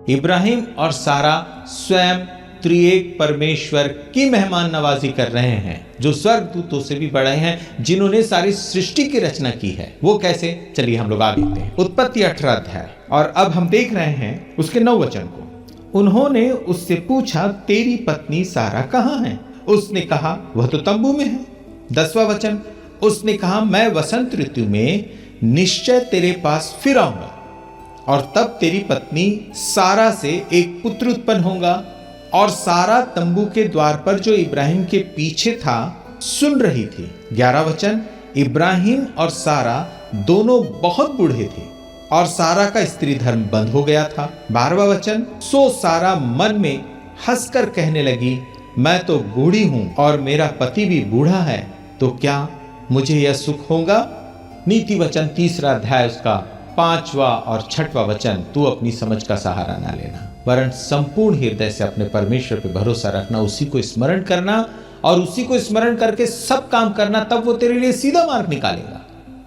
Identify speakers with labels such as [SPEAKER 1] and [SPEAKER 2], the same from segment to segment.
[SPEAKER 1] इब्राहिम और सारा स्वयं त्रिएक परमेश्वर की मेहमान नवाजी कर रहे हैं, जो स्वर्गदूतों से भी बड़े हैं, जिन्होंने सारी सृष्टि की रचना की है। वो कैसे, चलिए हम लोग आगे देखते हैं। उत्पत्ति 18 अध्याय, और अब हम देख रहे हैं उसके 9 वचन को। उन्होंने उससे पूछा, तेरी पत्नी सारा कहाँ है? उसने कहा, वह तो तंबू में है। 10वां वचन, उसने कहा, मैं वसंत ऋतु में निश्चय तेरे पास फिर आऊंगा, और तब तेरी पत्नी सारा से एक पुत्र उत्पन्न होगा। और सारा तंबू के द्वार पर जो इब्राहिम के पीछे था सुन रही थी। 11 वचन, इब्राहिम और सारा दोनों बहुत बूढ़े थे, और सारा का स्त्री धर्म बंद हो गया था। 12वां वचन, सो सारा मन में हंसकर कहने लगी, मैं तो बूढ़ी हूं और मेरा पति भी बूढ़ा है, तो क्या मुझे यह सुख होगा? नीति वचन 3 अध्याय उसका 5वां और 6वां वचन, तू अपनी समझ का सहारा ना लेना, वरन संपूर्ण हृदय से अपने परमेश्वर पे भरोसा रखना, उसी को स्मरण करना, और उसी को स्मरण करके सब काम करना, तब वो तेरे लिए सीधा मार्ग निकालेगा।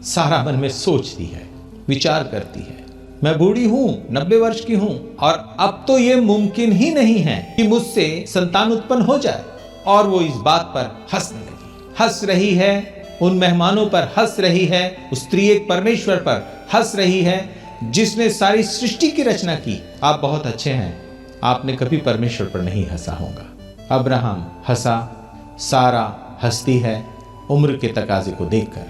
[SPEAKER 1] सारा मन में सोचती है, विचार करती है, मैं बूढ़ी हूं, 90 वर्ष की हूं, और अब तो ये मुमकिन ही नहीं है कि मुझसे संतान उत्पन्न हो जाए। और वो इस बात पर हंसने लगी, हंस रही है, उन मेहमानों पर हंस रही है, उस त्रिएक परमेश्वर पर हंस रही है, जिसने सारी सृष्टि की रचना की। आप बहुत अच्छे हैं, आपने कभी परमेश्वर पर नहीं हंसा होगा। अब्राहम हंसा, सारा हंसती है, उम्र के तकाजे को देखकर।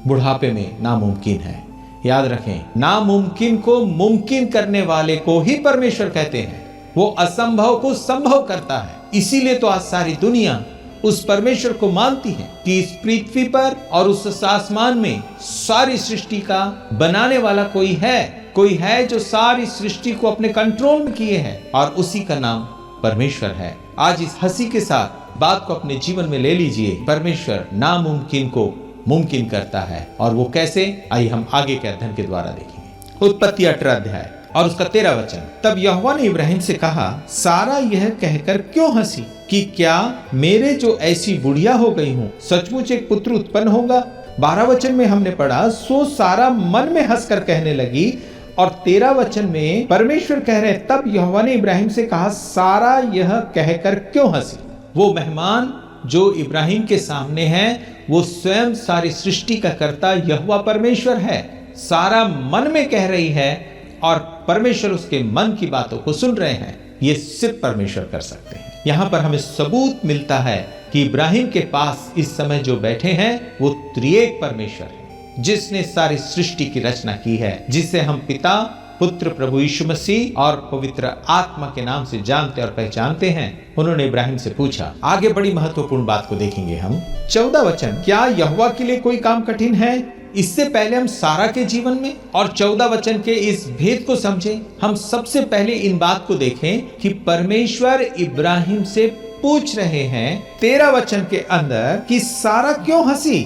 [SPEAKER 1] बुढ़ापे में नामुमकिन है। याद रखें, नामुमकिन को मुमकिन करने वाले को ही परमेश्वर कहते हैं। वो असंभव को संभव करता है। इसीलिए तो आज सारी दुनिया उस परमेश्वर को मानती है कि इस पृथ्वी पर और उस आसमान में सारी सृष्टि का बनाने वाला कोई है जो सारी सृष्टि को अपने कंट्रोल में किए है, और उसी का नाम परमेश्वर है। आज इस हंसी के साथ बात को अपने जीवन में ले लीजिए। परमेश्वर नामुमकिन को मुमकिन करता है, और वो कैसे, आइए हम आगे के अध्ययन के द्वारा देखेंगे। उत्पत्ति 18 अध्याय और उसका 13 वचन, तब यहोवा ने इब्राहिम से कहा, सारा यह कहकर क्यों हंसी कि क्या मेरे जो ऐसी बुढ़िया हो गई हूँ सचमुच एक पुत्र उत्पन्न होगा? 12 वचन में हमने पढ़ा, सो सारा मन में हंसकर कहने लगी, और 13 वचन में परमेश्वर कह रहे, तब यहोवा ने इब्राहिम से कहा, सारा यह कहकर क्यों हंसी? वो मेहमान जो इब्राहिम के सामने है, वो स्वयं सारी सृष्टि का कर्ता यहोवा परमेश्वर है। सारा मन में कह रही है, और परमेश्वर उसके मन की बातों को सुन रहे हैं। ये सिर्फ परमेश्वर कर सकते हैं। यहाँ पर हमें सबूत मिलता है कि इब्राहिम के पास इस समय जो बैठे हैं वो त्रिएक परमेश्वर है, जिसने सारी सृष्टि की रचना की है, जिसे हम पिता, पुत्र, प्रभु यीशु मसीह और पवित्र आत्मा के नाम से जानते और पहचानते हैं। उन्होंने इब्राहिम से पूछा। आगे बड़ी महत्वपूर्ण बात को देखेंगे हम। 14 वचन, क्या यहोवा के लिए कोई काम कठिन है? इससे पहले हम सारा के जीवन में और 14 वचन के इस भेद को समझें। हम सबसे पहले इन बात को देखें कि परमेश्वर इब्राहिम से पूछ रहे हैं 13 वचन के अंदर कि सारा क्यों हंसी?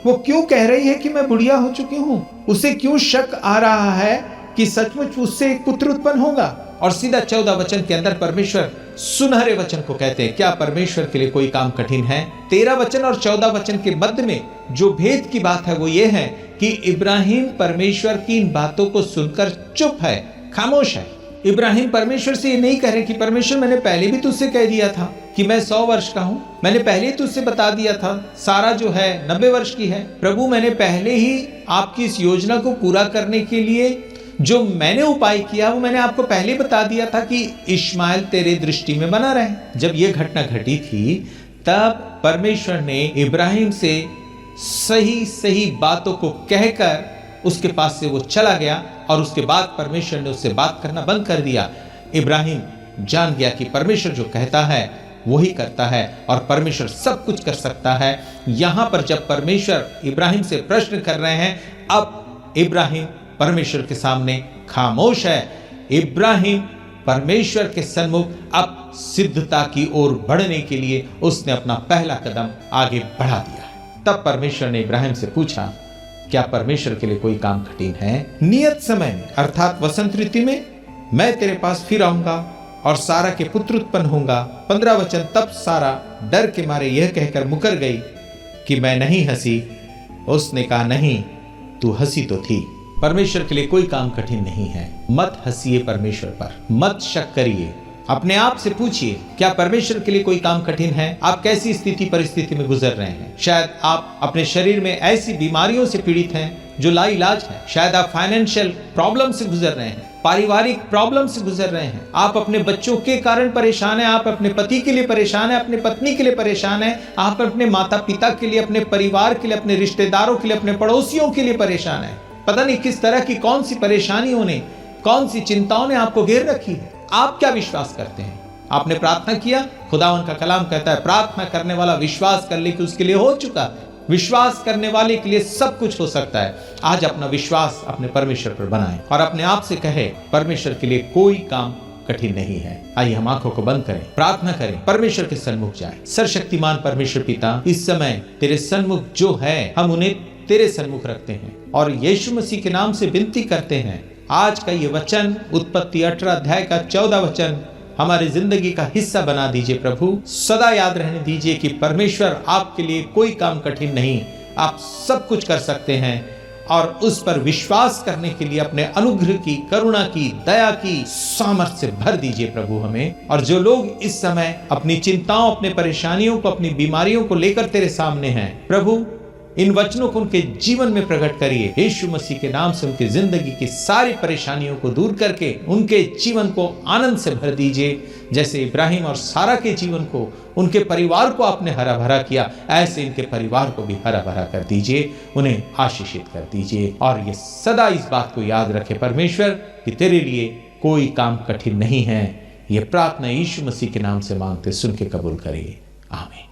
[SPEAKER 1] वो क्यों कह रही है कि मैं बुढ़िया हो चुकी हूँ? उसे क्यों शक आ रहा है कि सचमुच उससे एक पुत्र उत्पन्न होगा? और सीधा 14 वचन के अंदर परमेश्वर सुनहरे वचन को कहते हैं, क्या परमेश्वर के लिए कोई काम कठिन है? 13 वचन और 14 वचन के मध्य में जो भेद की बात है वो ये है कि इब्राहिम परमेश्वर की इन बातों को सुनकर चुप है, खामोश है। इब्राहिम परमेश्वर से ये नहीं कह रहे कि परमेश्वर मैंने पहले भी तुझसे कह दिया था कि मैं 100 वर्ष का हूँ, मैंने पहले ही तुझसे बता दिया था सारा जो है 90 वर्ष की है। प्रभु, मैंने पहले ही आपकी इस योजना को पूरा करने के लिए जो मैंने उपाय किया वो मैंने आपको पहले बता दिया था कि इश्माइल तेरे दृष्टि में बना रहे। जब ये घटना घटी थी तब परमेश्वर ने इब्राहिम से सही बातों को कहकर उसके पास से वो चला गया, और उसके बाद परमेश्वर ने उससे बात करना बंद कर दिया। इब्राहिम जान गया कि परमेश्वर जो कहता है वही करता है, और परमेश्वर सब कुछ कर सकता है। यहां पर जब परमेश्वर इब्राहिम से प्रश्न कर रहे हैं, अब इब्राहिम परमेश्वर के सामने खामोश है। इब्राहिम परमेश्वर के सन्मुख अब सिद्धता की ओर बढ़ने के लिए उसने अपना पहला कदम आगे बढ़ा दिया है। तब परमेश्वर ने इब्राहिम से पूछा, क्या परमेश्वर के लिए कोई काम कठिन है? नियत समय में अर्थात वसंत ऋतु में मैं तेरे पास फिर आऊंगा और सारा के पुत्र उत्पन्न होगा। 15 वचन, तब सारा डर के मारे यह कहकर मुकर गई कि मैं नहीं हंसी। उसने कहा, नहीं, तू हंसी तो थी, परमेश्वर के लिए कोई काम कठिन नहीं है। मत हंसिए परमेश्वर पर, मत शक करिए। अपने आप से पूछिए, क्या परमेश्वर के लिए कोई काम कठिन है? आप कैसी स्थिति परिस्थिति में गुजर रहे हैं? शायद आप अपने शरीर में ऐसी बीमारियों से पीड़ित हैं जो लाइलाज है। शायद आप फाइनेंशियल प्रॉब्लम से गुजर रहे हैं, पारिवारिक प्रॉब्लम से गुजर रहे हैं। आप अपने बच्चों के कारण परेशान हैं, आप अपने पति के लिए परेशान हैं, अपने पत्नी के लिए परेशान हैं, आप अपने माता पिता के लिए, अपने परिवार के लिए, अपने रिश्तेदारों के लिए, अपने पड़ोसियों के लिए परेशान हैं। पता नहीं किस तरह की कौन सी परेशानियों ने, कौन सी चिंताओं ने आपको घेर रखी है। आप क्या विश्वास करते हैं? आपने प्रार्थना किया? खुदावन का कलाम कहता है, प्रार्थना करने वाला विश्वास कर ले कि उसके लिए हो चुका है। विश्वास करने वाले के लिए सब कुछ हो सकता है। आज अपना विश्वास अपने परमेश्वर पर बनाएं और अपने आप से कहे, परमेश्वर के लिए कोई काम कठिन नहीं है। आइए हम आंखों को बंद करें, प्रार्थना करें, परमेश्वर के सन्मुख जाएं। सर्वशक्तिमान परमेश्वर पिता, इस समय तेरे सन्मुख जो है, हम उन्हें तेरे सन्मुख रखते हैं और यीशु मसीह के नाम से विनती करते हैं, आज का ये वचन, उत्पत्ति 18 अध्याय का 14 वचन हमारी जिंदगी का हिस्सा बना दीजिए। प्रभु, सदा याद रहने दीजिए कि परमेश्वर आपके लिए कोई काम कठिन नहीं, आप सब कुछ कर सकते हैं और उस पर विश्वास करने के लिए अपने अनुग्रह की, करुणा की, दया की सामर्थ्य से भर दीजिए प्रभु हमें। और जो लोग इस समय अपनी चिंताओं, अपने परेशानियों को, अपनी बीमारियों को लेकर तेरे सामने हैं, प्रभु इन वचनों को उनके जीवन में प्रकट करिए। यीशु मसीह के नाम से उनकी जिंदगी की सारी परेशानियों को दूर करके उनके जीवन को आनंद से भर दीजिए। जैसे इब्राहिम और सारा के जीवन को, उनके परिवार को आपने हरा भरा किया, ऐसे इनके परिवार को भी हरा भरा कर दीजिए, उन्हें आशीषित कर दीजिए। और ये सदा इस बात को याद रखे परमेश्वर कि तेरे लिए कोई काम कठिन नहीं है। ये प्रार्थना यीशु मसीह के नाम से मांगते सुन के कबूल करिए। आमीन।